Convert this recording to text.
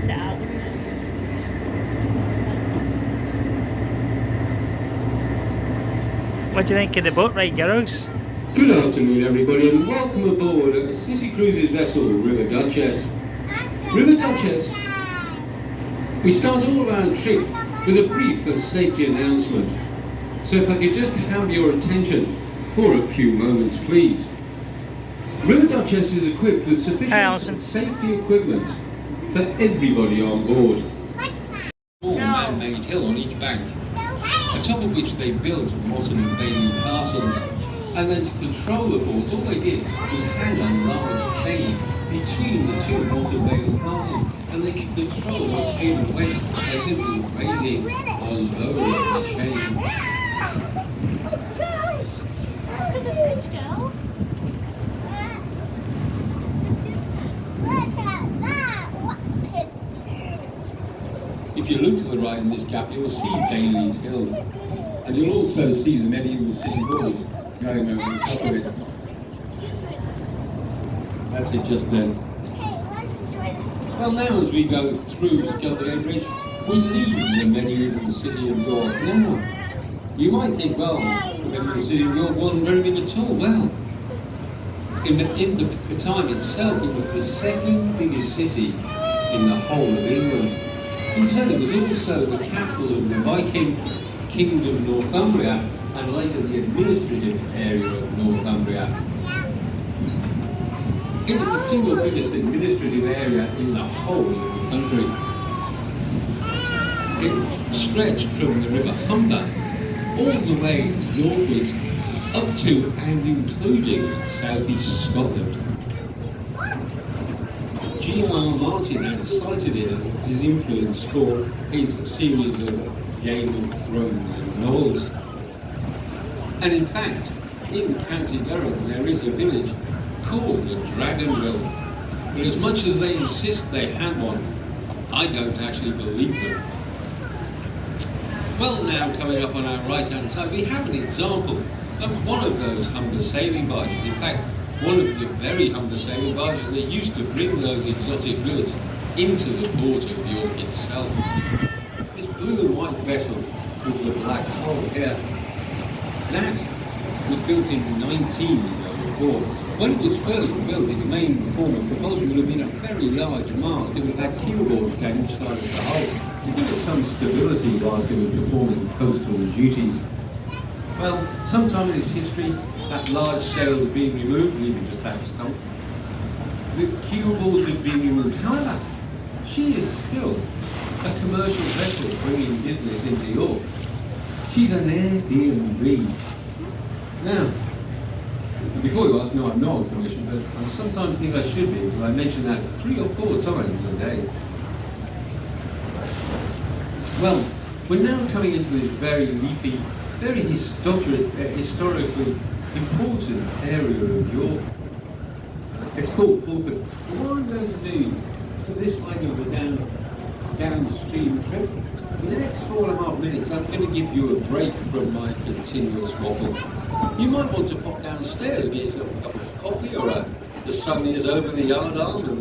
miss out, wouldn't it? What do you think of the boat ride, girls? Good afternoon, everybody, and welcome aboard City Cruises vessel River Duchess. River Duchess, we start all our trip with a brief safety announcement. So if I could just have your attention for a few moments, please. River Duchess is equipped with sufficient safety equipment for everybody on board. Small man-made hill on each bank, atop of which they built modern bathing castles. And then to control the boat, all they did was hang a large chain between the two Montebello castles, and they could control what came and went by simply raising or lowering the chain. Look at the bridge, girls. If you look to the right in this gap, you'll see Bailey's Hill, and you'll also see the medieval city walls going over the top of it. That's it just then. Well, now as we go through Skeltergate Bridge, we leave the medieval city of York. Now, you might think, well, the medieval city of York wasn't very big at all. Well, in the time itself, it was the second biggest city in the whole of England. Until it was also the capital of the Viking Kingdom Northumbria, and later the administrative area of Northumbria. It was the single biggest administrative area in the whole of the country. It stretched from the River Humber all the way northwards up to and including southeast Scotland. G.R. Martin had cited it as his influence for his series of Game of Thrones novels. And in fact, in County Durham there is a village called the Dragonville. But as much as they insist they had one, I don't actually believe them. Well, now coming up on our right hand side, we have an example of one of those Humber sailing barges. In fact, one of the very Humber sailing barges that used to bring those exotic goods into the port of York itself. This blue and white vessel with the black hull here, that was built in 1904. When it was first built, its main form of propulsion would have been a very large mast. It would have had keelboards down each side of the hull to give it some stability whilst it was performing coastal duties. Well, sometime in its history, that large sail was being removed, leaving just that stump. The keelboards had been removed. However, she is still a commercial vessel bringing business into York. She's an Airbnb. Now, before you ask, no, I'm not on commission, but I sometimes think I should be, because I mention that 3 or 4 times a day. Well, we're now coming into this very leafy, very historically important area of York. It's called Fulford. What I'm going to do for this leg of the downstream trip, in the next 4.5 minutes, I'm going to give you a break from my continuous waffle. You might want to pop downstairs and get yourself a cup of coffee, or the sun is over the yard arm.